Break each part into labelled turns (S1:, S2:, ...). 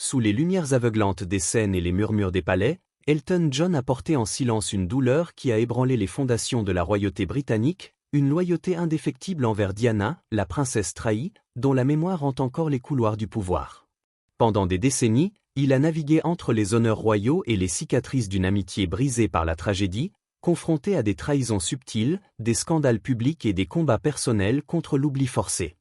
S1: Sous les lumières aveuglantes des scènes et les murmures des palais, Elton John a porté en silence une douleur qui a ébranlé les fondations de la royauté britannique, une loyauté indéfectible envers Diana, la princesse trahie, dont la mémoire hante encore les couloirs du pouvoir. Pendant des décennies, il a navigué entre les honneurs royaux et les cicatrices d'une amitié brisée par la tragédie, confronté à des trahisons subtiles, des scandales publics et des combats personnels contre l'oubli forcé.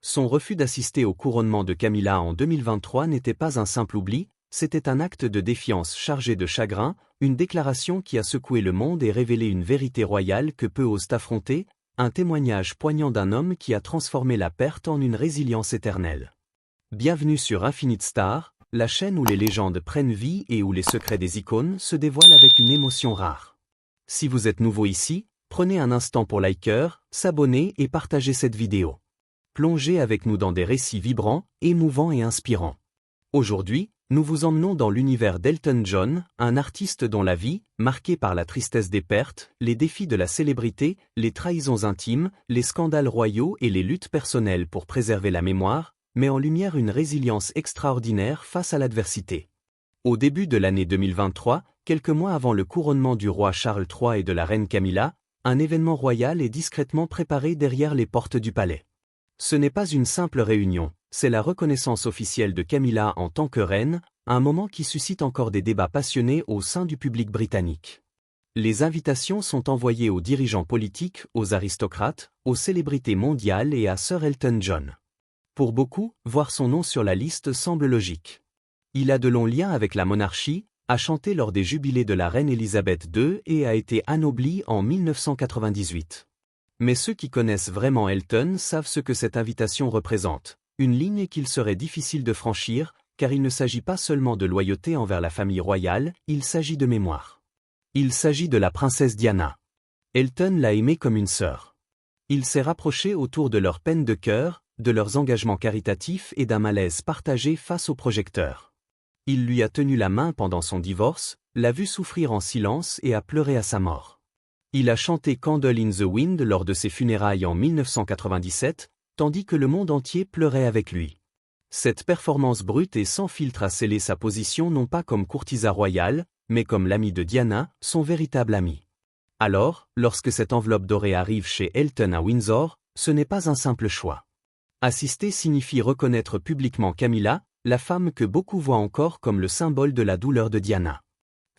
S1: Son refus d'assister au couronnement de Camilla en 2023 n'était pas un simple oubli, c'était un acte de défiance chargé de chagrin, une déclaration qui a secoué le monde et révélé une vérité royale que peu osent affronter, un témoignage poignant d'un homme qui a transformé la perte en une résilience éternelle. Bienvenue sur Infinite Star, la chaîne où les légendes prennent vie et où les secrets des icônes se dévoilent avec une émotion rare. Si vous êtes nouveau ici, prenez un instant pour liker, s'abonner et partager cette vidéo. Plongez avec nous dans des récits vibrants, émouvants et inspirants. Aujourd'hui, nous vous emmenons dans l'univers d'Elton John, un artiste dont la vie, marquée par la tristesse des pertes, les défis de la célébrité, les trahisons intimes, les scandales royaux et les luttes personnelles pour préserver la mémoire, met en lumière une résilience extraordinaire face à l'adversité. Au début de l'année 2023, quelques mois avant le couronnement du roi Charles III et de la reine Camilla, un événement royal est discrètement préparé derrière les portes du palais. Ce n'est pas une simple réunion, c'est la reconnaissance officielle de Camilla en tant que reine, un moment qui suscite encore des débats passionnés au sein du public britannique. Les invitations sont envoyées aux dirigeants politiques, aux aristocrates, aux célébrités mondiales et à Sir Elton John. Pour beaucoup, voir son nom sur la liste semble logique. Il a de longs liens avec la monarchie, a chanté lors des jubilés de la reine Elisabeth II et a été anobli en 1998. Mais ceux qui connaissent vraiment Elton savent ce que cette invitation représente, une ligne qu'il serait difficile de franchir, car il ne s'agit pas seulement de loyauté envers la famille royale, il s'agit de mémoire. Il s'agit de la princesse Diana. Elton l'a aimée comme une sœur. Il s'est rapproché autour de leur peine de cœur, de leurs engagements caritatifs et d'un malaise partagé face aux projecteurs. Il lui a tenu la main pendant son divorce, l'a vu souffrir en silence et a pleuré à sa mort. Il a chanté Candle in the Wind lors de ses funérailles en 1997, tandis que le monde entier pleurait avec lui. Cette performance brute et sans filtre a scellé sa position non pas comme courtisan royal, mais comme l'ami de Diana, son véritable ami. Alors, lorsque cette enveloppe dorée arrive chez Elton à Windsor, ce n'est pas un simple choix. Assister signifie reconnaître publiquement Camilla, la femme que beaucoup voient encore comme le symbole de la douleur de Diana.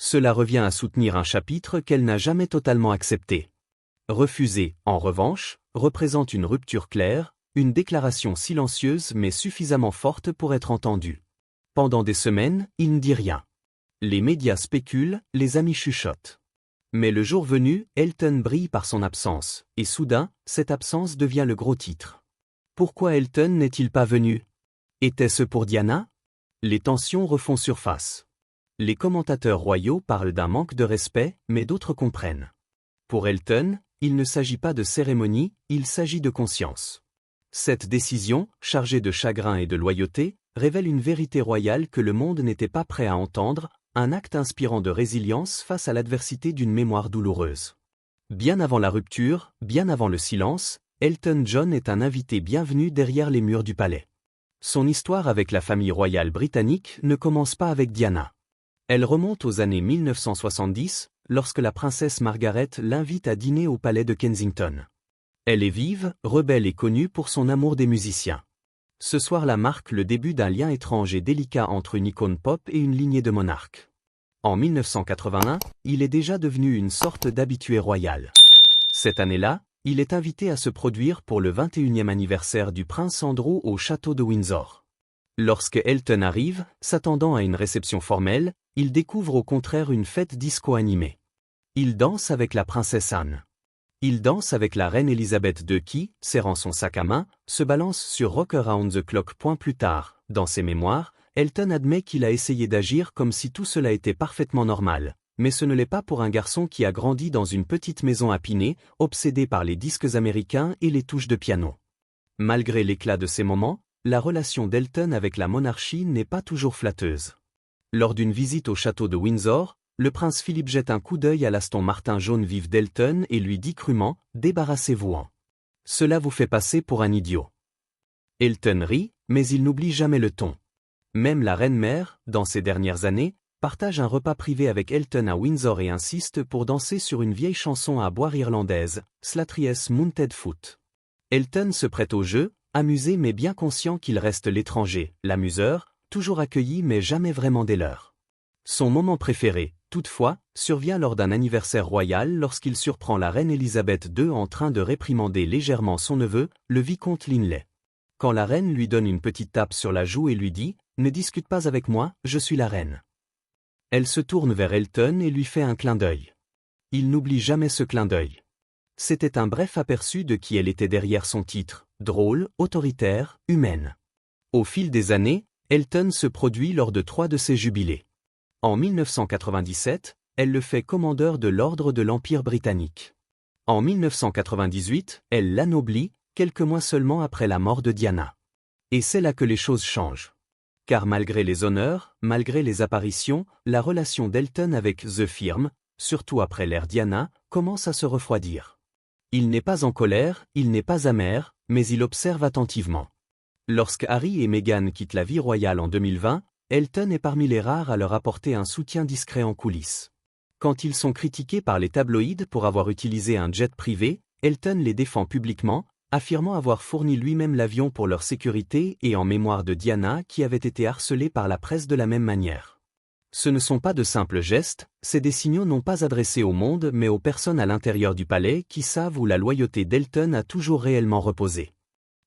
S1: Cela revient à soutenir un chapitre qu'elle n'a jamais totalement accepté. Refuser, en revanche, représente une rupture claire, une déclaration silencieuse mais suffisamment forte pour être entendue. Pendant des semaines, il ne dit rien. Les médias spéculent, les amis chuchotent. Mais le jour venu, Elton brille par son absence, et soudain, cette absence devient le gros titre. Pourquoi Elton n'est-il pas venu? Était-ce pour Diana? Les tensions refont surface. Les commentateurs royaux parlent d'un manque de respect, mais d'autres comprennent. Pour Elton, il ne s'agit pas de cérémonie, il s'agit de conscience. Cette décision, chargée de chagrin et de loyauté, révèle une vérité royale que le monde n'était pas prêt à entendre, un acte inspirant de résilience face à l'adversité d'une mémoire douloureuse. Bien avant la rupture, bien avant le silence, Elton John est un invité bienvenu derrière les murs du palais. Son histoire avec la famille royale britannique ne commence pas avec Diana. Elle remonte aux années 1970, lorsque la princesse Margaret l'invite à dîner au palais de Kensington. Elle est vive, rebelle et connue pour son amour des musiciens. Ce soir-là marque le début d'un lien étrange et délicat entre une icône pop et une lignée de monarques. En 1981, il est déjà devenu une sorte d'habitué royal. Cette année-là, il est invité à se produire pour le 21e anniversaire du prince Andrew au château de Windsor. Lorsque Elton arrive, s'attendant à une réception formelle, il découvre au contraire une fête disco animée. Il danse avec la princesse Anne. Il danse avec la reine Elisabeth II qui, serrant son sac à main, se balance sur Rock Around the Clock. Plus tard, dans ses mémoires, Elton admet qu'il a essayé d'agir comme si tout cela était parfaitement normal, mais ce ne l'est pas pour un garçon qui a grandi dans une petite maison à Piney, obsédé par les disques américains et les touches de piano. Malgré l'éclat de ces moments, la relation d'Elton avec la monarchie n'est pas toujours flatteuse. Lors d'une visite au château de Windsor, le prince Philippe jette un coup d'œil à l'Aston Martin jaune vif d'Elton et lui dit crûment « Débarrassez-vous-en. Cela vous fait passer pour un idiot. » Elton rit, mais il n'oublie jamais le ton. Même la reine-mère, dans ces dernières années, partage un repas privé avec Elton à Windsor et insiste pour danser sur une vieille chanson à boire irlandaise, Slattery's Mounted Foot. Elton se prête au jeu, amusé mais bien conscient qu'il reste l'étranger, l'amuseur, toujours accueilli mais jamais vraiment des leurs. Son moment préféré, toutefois, survient lors d'un anniversaire royal lorsqu'il surprend la reine Elisabeth II en train de réprimander légèrement son neveu, le vicomte Linley. Quand la reine lui donne une petite tape sur la joue et lui dit « Ne discute pas avec moi, je suis la reine ». Elle se tourne vers Elton et lui fait un clin d'œil. Il n'oublie jamais ce clin d'œil. C'était un bref aperçu de qui elle était derrière son titre, drôle, autoritaire, humaine. Au fil des années, Elton se produit lors de 3 de ses jubilés. En 1997, elle le fait commandeur de l'Ordre de l'Empire britannique. En 1998, elle l'anoblit, quelques mois seulement après la mort de Diana. Et c'est là que les choses changent. Car malgré les honneurs, malgré les apparitions, la relation d'Elton avec The Firm, surtout après l'ère Diana, commence à se refroidir. Il n'est pas en colère, il n'est pas amer, mais il observe attentivement. Lorsque Harry et Meghan quittent la vie royale en 2020, Elton est parmi les rares à leur apporter un soutien discret en coulisses. Quand ils sont critiqués par les tabloïds pour avoir utilisé un jet privé, Elton les défend publiquement, affirmant avoir fourni lui-même l'avion pour leur sécurité et en mémoire de Diana qui avait été harcelée par la presse de la même manière. Ce ne sont pas de simples gestes, c'est des signaux non pas adressés au monde mais aux personnes à l'intérieur du palais qui savent où la loyauté d'Elton a toujours réellement reposé.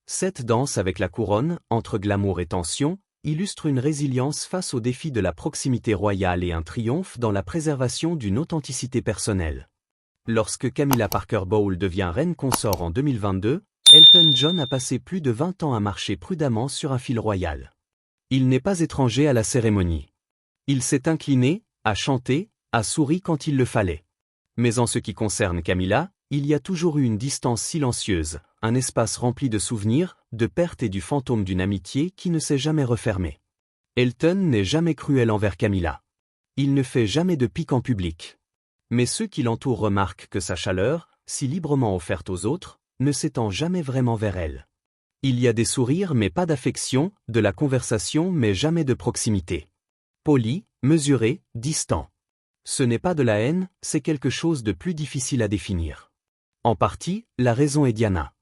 S1: Cette danse avec la couronne, entre glamour et tension, illustre une résilience face aux défis de la proximité royale et un triomphe dans la préservation d'une authenticité personnelle. Lorsque Camilla Parker Bowles devient reine consort en 2022, Elton John a passé plus de 20 ans à marcher prudemment sur un fil royal. Il n'est pas étranger à la cérémonie. Il s'est incliné, a chanté, a souri quand il le fallait. Mais en ce qui concerne Camilla, il y a toujours eu une distance silencieuse, un espace rempli de souvenirs, de pertes et du fantôme d'une amitié qui ne s'est jamais refermée. Elton n'est jamais cruel envers Camilla. Il ne fait jamais de pique en public. Mais ceux qui l'entourent remarquent que sa chaleur, si librement offerte aux autres, ne s'étend jamais vraiment vers elle. Il y a des sourires mais pas d'affection, de la conversation mais jamais de proximité. Poli, mesuré, distant. Ce n'est pas de la haine, c'est quelque chose de plus difficile à définir. En partie, la raison est Diana.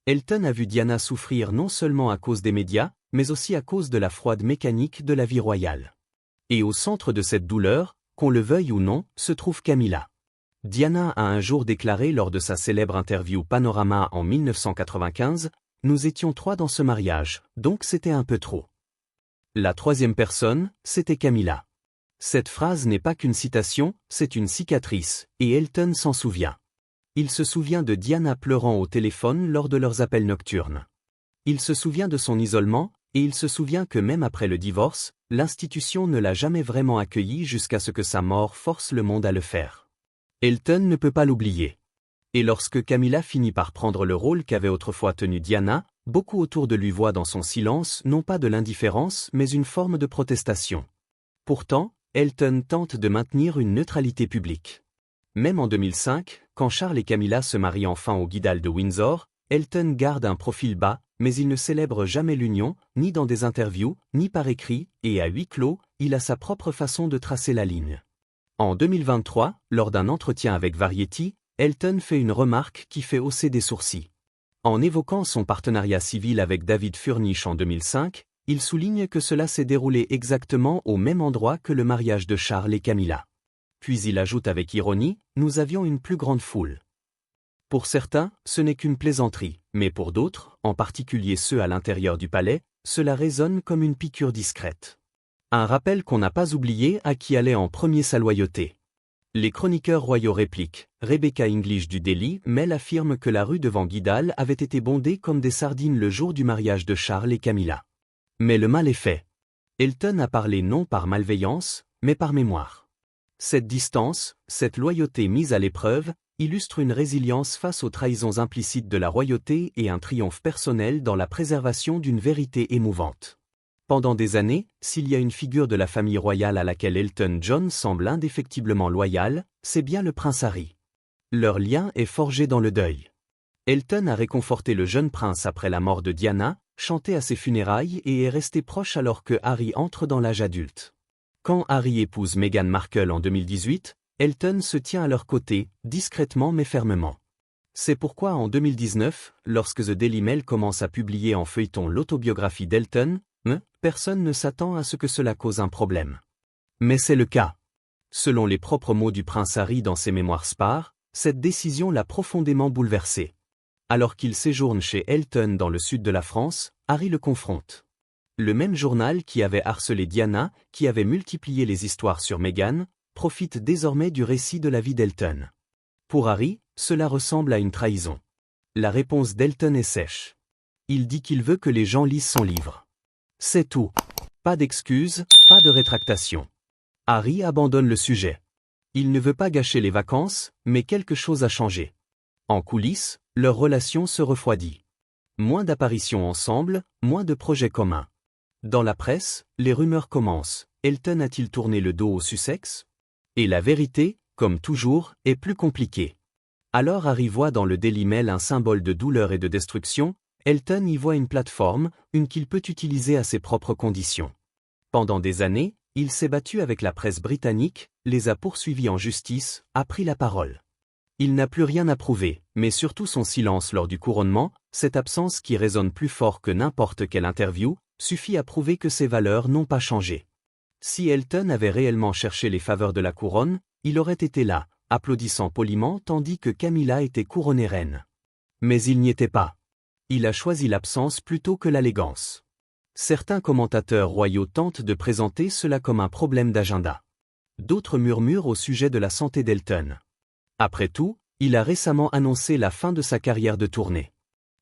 S1: Elton a vu Diana souffrir non seulement à cause des médias, mais aussi à cause de la froide mécanique de la vie royale. Et au centre de cette douleur, qu'on le veuille ou non, se trouve Camilla. Diana a un jour déclaré lors de sa célèbre interview Panorama en 1995, « Nous étions 3 dans ce mariage, donc c'était un peu trop. » La troisième personne, c'était Camilla. Cette phrase n'est pas qu'une citation, c'est une cicatrice, et Elton s'en souvient. Il se souvient de Diana pleurant au téléphone lors de leurs appels nocturnes. Il se souvient de son isolement, et il se souvient que même après le divorce, l'institution ne l'a jamais vraiment accueilli jusqu'à ce que sa mort force le monde à le faire. Elton ne peut pas l'oublier. Et lorsque Camilla finit par prendre le rôle qu'avait autrefois tenu Diana, beaucoup autour de lui voient dans son silence non pas de l'indifférence mais une forme de protestation. Pourtant, Elton tente de maintenir une neutralité publique. Même en 2005, quand Charles et Camilla se marient enfin au Guildhall de Windsor, Elton garde un profil bas, mais il ne célèbre jamais l'union, ni dans des interviews, ni par écrit, et à huis clos, il a sa propre façon de tracer la ligne. En 2023, lors d'un entretien avec Variety, Elton fait une remarque qui fait hausser des sourcils. En évoquant son partenariat civil avec David Furnish en 2005, il souligne que cela s'est déroulé exactement au même endroit que le mariage de Charles et Camilla. Puis il ajoute avec ironie, « Nous avions une plus grande foule. » Pour certains, ce n'est qu'une plaisanterie, mais pour d'autres, en particulier ceux à l'intérieur du palais, cela résonne comme une piqûre discrète. Un rappel qu'on n'a pas oublié à qui allait en premier sa loyauté. Les chroniqueurs royaux répliquent, Rebecca English du Daily Mail affirme que la rue devant Guildhall avait été bondée comme des sardines le jour du mariage de Charles et Camilla. Mais le mal est fait. Elton a parlé non par malveillance, mais par mémoire. Cette distance, cette loyauté mise à l'épreuve, illustre une résilience face aux trahisons implicites de la royauté et un triomphe personnel dans la préservation d'une vérité émouvante. Pendant des années, s'il y a une figure de la famille royale à laquelle Elton John semble indéfectiblement loyal, c'est bien le prince Harry. Leur lien est forgé dans le deuil. Elton a réconforté le jeune prince après la mort de Diana, chanté à ses funérailles et est resté proche alors que Harry entre dans l'âge adulte. Quand Harry épouse Meghan Markle en 2018, Elton se tient à leur côté, discrètement mais fermement. C'est pourquoi en 2019, lorsque The Daily Mail commence à publier en feuilleton l'autobiographie d'Elton, personne ne s'attend à ce que cela cause un problème. Mais c'est le cas. Selon les propres mots du prince Harry dans ses mémoires Spare, cette décision l'a profondément bouleversé. Alors qu'il séjourne chez Elton dans le sud de la France, Harry le confronte. Le même journal qui avait harcelé Diana, qui avait multiplié les histoires sur Meghan, profite désormais du récit de la vie d'Elton. Pour Harry, cela ressemble à une trahison. La réponse d'Elton est sèche. Il dit qu'il veut que les gens lisent son livre. C'est tout. Pas d'excuses, pas de rétractation. Harry abandonne le sujet. Il ne veut pas gâcher les vacances, mais quelque chose a changé. En coulisses, leur relation se refroidit. Moins d'apparitions ensemble, moins de projets communs. Dans la presse, les rumeurs commencent. Elton a-t-il tourné le dos au Sussex? Et la vérité, comme toujours, est plus compliquée. Alors Harry voit dans le Daily Mail un symbole de douleur et de destruction, Elton y voit une plateforme, une qu'il peut utiliser à ses propres conditions. Pendant des années, il s'est battu avec la presse britannique, les a poursuivis en justice, a pris la parole. Il n'a plus rien à prouver, mais surtout son silence lors du couronnement, cette absence qui résonne plus fort que n'importe quelle interview, suffit à prouver que ses valeurs n'ont pas changé. Si Elton avait réellement cherché les faveurs de la couronne, il aurait été là, applaudissant poliment tandis que Camilla était couronnée reine. Mais il n'y était pas. Il a choisi l'absence plutôt que l'allégance. Certains commentateurs royaux tentent de présenter cela comme un problème d'agenda. D'autres murmurent au sujet de la santé d'Elton. Après tout, il a récemment annoncé la fin de sa carrière de tournée.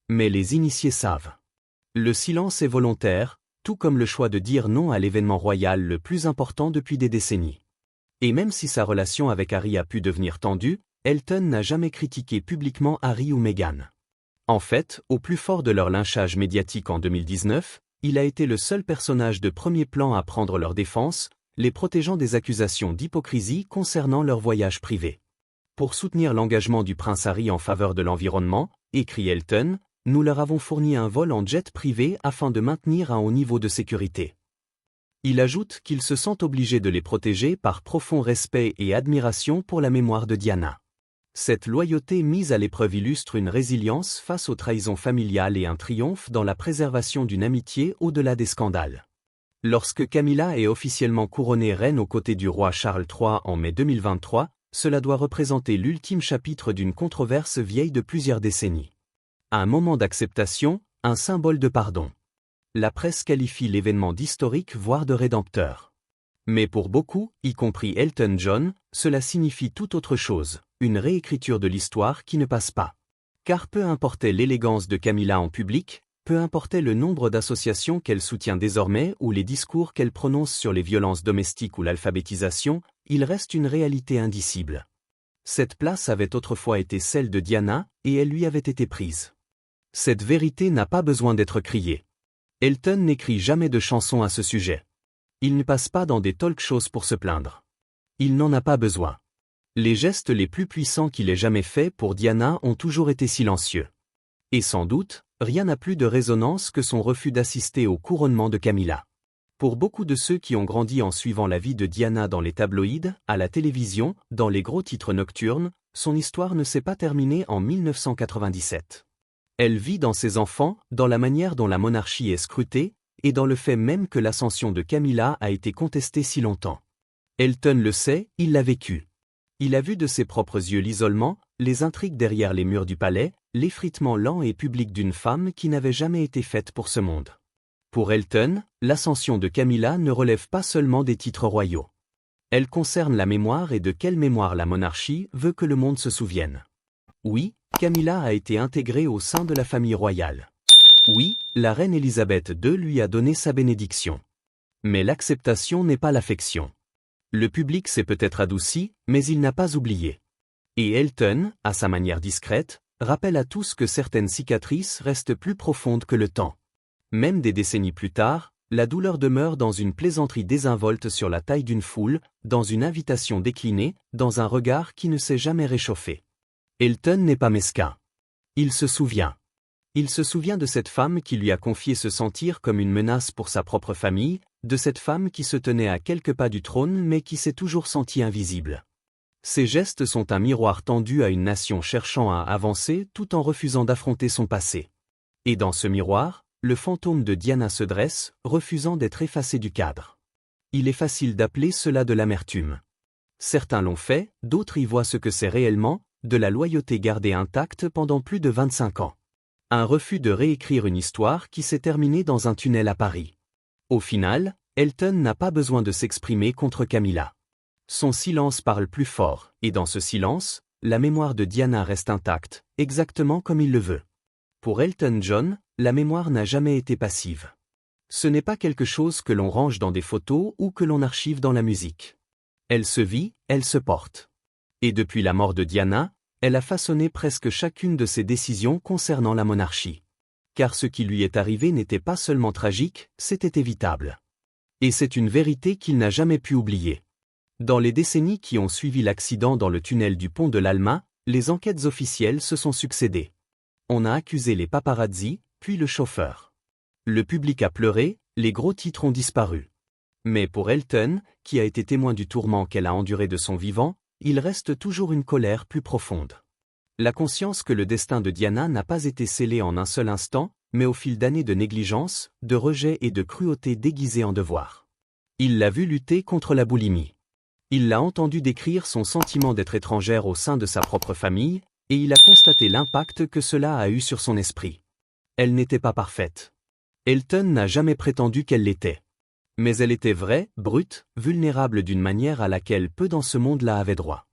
S1: Mais les initiés savent. Le silence est volontaire, tout comme le choix de dire non à l'événement royal le plus important depuis des décennies. Et même si sa relation avec Harry a pu devenir tendue, Elton n'a jamais critiqué publiquement Harry ou Meghan. En fait, au plus fort de leur lynchage médiatique en 2019, il a été le seul personnage de premier plan à prendre leur défense, les protégeant des accusations d'hypocrisie concernant leur voyage privé. Pour soutenir l'engagement du prince Harry en faveur de l'environnement, écrit Elton, nous leur avons fourni un vol en jet privé afin de maintenir un haut niveau de sécurité. Il ajoute qu'il se sent obligé de les protéger par profond respect et admiration pour la mémoire de Diana. Cette loyauté mise à l'épreuve illustre une résilience face aux trahisons familiales et un triomphe dans la préservation d'une amitié au-delà des scandales. Lorsque Camilla est officiellement couronnée reine aux côtés du roi Charles III en mai 2023, cela doit représenter l'ultime chapitre d'une controverse vieille de plusieurs décennies. Un moment d'acceptation, un symbole de pardon. La presse qualifie l'événement d'historique voire de rédempteur. Mais pour beaucoup, y compris Elton John, cela signifie tout autre chose, une réécriture de l'histoire qui ne passe pas. Car peu importait l'élégance de Camilla en public, peu importait le nombre d'associations qu'elle soutient désormais ou les discours qu'elle prononce sur les violences domestiques ou l'alphabétisation, il reste une réalité indicible. Cette place avait autrefois été celle de Diana, et elle lui avait été prise. Cette vérité n'a pas besoin d'être criée. Elton n'écrit jamais de chansons à ce sujet. Il ne passe pas dans des talk-shows pour se plaindre. Il n'en a pas besoin. Les gestes les plus puissants qu'il ait jamais faits pour Diana ont toujours été silencieux. Et sans doute, rien n'a plus de résonance que son refus d'assister au couronnement de Camilla. Pour beaucoup de ceux qui ont grandi en suivant la vie de Diana dans les tabloïds, à la télévision, dans les gros titres nocturnes, son histoire ne s'est pas terminée en 1997. Elle vit dans ses enfants, dans la manière dont la monarchie est scrutée, et dans le fait même que l'ascension de Camilla a été contestée si longtemps. Elton le sait, il l'a vécu. Il a vu de ses propres yeux l'isolement, les intrigues derrière les murs du palais, l'effritement lent et public d'une femme qui n'avait jamais été faite pour ce monde. Pour Elton, l'ascension de Camilla ne relève pas seulement des titres royaux. Elle concerne la mémoire et de quelle mémoire la monarchie veut que le monde se souvienne. Oui, Camilla a été intégrée au sein de la famille royale. Oui, la reine Élisabeth II lui a donné sa bénédiction. Mais l'acceptation n'est pas l'affection. Le public s'est peut-être adouci, mais il n'a pas oublié. Et Elton, à sa manière discrète, rappelle à tous que certaines cicatrices restent plus profondes que le temps. Même des décennies plus tard, la douleur demeure dans une plaisanterie désinvolte sur la taille d'une foule, dans une invitation déclinée, dans un regard qui ne s'est jamais réchauffé. Elton n'est pas mesquin. Il se souvient. Il se souvient de cette femme qui lui a confié se sentir comme une menace pour sa propre famille, de cette femme qui se tenait à quelques pas du trône mais qui s'est toujours sentie invisible. Ses gestes sont un miroir tendu à une nation cherchant à avancer tout en refusant d'affronter son passé. Et dans ce miroir, le fantôme de Diana se dresse, refusant d'être effacé du cadre. Il est facile d'appeler cela de l'amertume. Certains l'ont fait, d'autres y voient ce que c'est réellement, de la loyauté gardée intacte pendant plus de 25 ans. Un refus de réécrire une histoire qui s'est terminée dans un tunnel à Paris. Au final, Elton n'a pas besoin de s'exprimer contre Camilla. Son silence parle plus fort, et dans ce silence, la mémoire de Diana reste intacte, exactement comme il le veut. Pour Elton John, la mémoire n'a jamais été passive. Ce n'est pas quelque chose que l'on range dans des photos ou que l'on archive dans la musique. Elle se vit, elle se porte. Et depuis la mort de Diana, elle a façonné presque chacune de ses décisions concernant la monarchie. Car ce qui lui est arrivé n'était pas seulement tragique, c'était évitable. Et c'est une vérité qu'il n'a jamais pu oublier. Dans les décennies qui ont suivi l'accident dans le tunnel du pont de l'Alma, les enquêtes officielles se sont succédé. On a accusé les paparazzi, puis le chauffeur. Le public a pleuré, les gros titres ont disparu. Mais pour Elton, qui a été témoin du tourment qu'elle a enduré de son vivant, il reste toujours une colère plus profonde. La conscience que le destin de Diana n'a pas été scellé en un seul instant, mais au fil d'années de négligence, de rejet et de cruauté déguisée en devoir. Il l'a vu lutter contre la boulimie. Il l'a entendu décrire son sentiment d'être étrangère au sein de sa propre famille, et il a constaté l'impact que cela a eu sur son esprit. Elle n'était pas parfaite. Elton n'a jamais prétendu qu'elle l'était. Mais elle était vraie, brute, vulnérable d'une manière à laquelle peu dans ce monde-là avaient droit.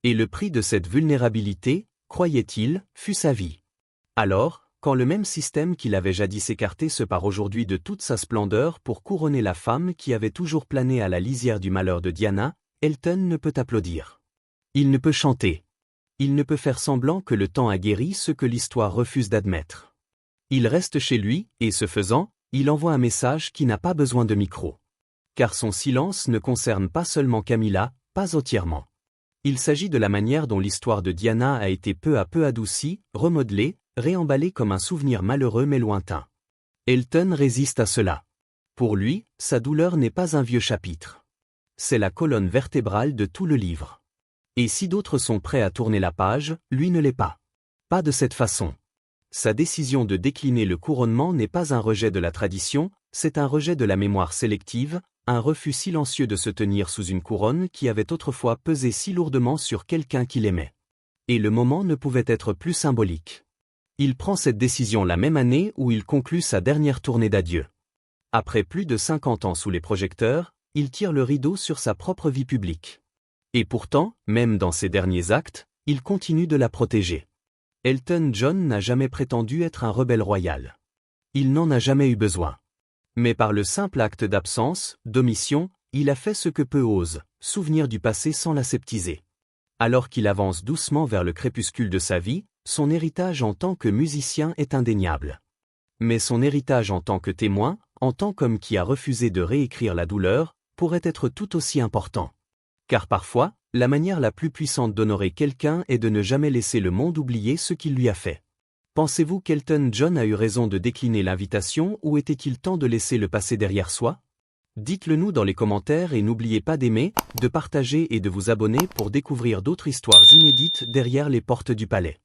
S1: Et le prix de cette vulnérabilité, croyait-il, fut sa vie. Alors, quand le même système qui l'avait jadis écarté se pare aujourd'hui de toute sa splendeur pour couronner la femme qui avait toujours plané à la lisière du malheur de Diana, Elton ne peut applaudir. Il ne peut chanter. Il ne peut faire semblant que le temps a guéri ce que l'histoire refuse d'admettre. Il reste chez lui, et ce faisant, il envoie un message qui n'a pas besoin de micro. Car son silence ne concerne pas seulement Camilla, pas entièrement. Il s'agit de la manière dont l'histoire de Diana a été peu à peu adoucie, remodelée, réemballée comme un souvenir malheureux mais lointain. Elton résiste à cela. Pour lui, sa douleur n'est pas un vieux chapitre. C'est la colonne vertébrale de tout le livre. Et si d'autres sont prêts à tourner la page, lui ne l'est pas. Pas de cette façon. Sa décision de décliner le couronnement n'est pas un rejet de la tradition, c'est un rejet de la mémoire sélective, un refus silencieux de se tenir sous une couronne qui avait autrefois pesé si lourdement sur quelqu'un qu'il aimait. Et le moment ne pouvait être plus symbolique. Il prend cette décision la même année où il conclut sa dernière tournée d'adieu. Après plus de 50 ans sous les projecteurs, il tire le rideau sur sa propre vie publique. Et pourtant, même dans ses derniers actes, il continue de la protéger. Elton John n'a jamais prétendu être un rebelle royal. Il n'en a jamais eu besoin. Mais par le simple acte d'absence, d'omission, il a fait ce que peu osent, souvenir du passé sans l'aseptiser. Alors qu'il avance doucement vers le crépuscule de sa vie, son héritage en tant que musicien est indéniable. Mais son héritage en tant que témoin, en tant qu'homme qui a refusé de réécrire la douleur, pourrait être tout aussi important. Car parfois, la manière la plus puissante d'honorer quelqu'un est de ne jamais laisser le monde oublier ce qu'il lui a fait. Pensez-vous qu'Elton John a eu raison de décliner l'invitation ou était-il temps de laisser le passé derrière soi? Dites-le nous dans les commentaires et n'oubliez pas d'aimer, de partager et de vous abonner pour découvrir d'autres histoires inédites derrière les portes du palais.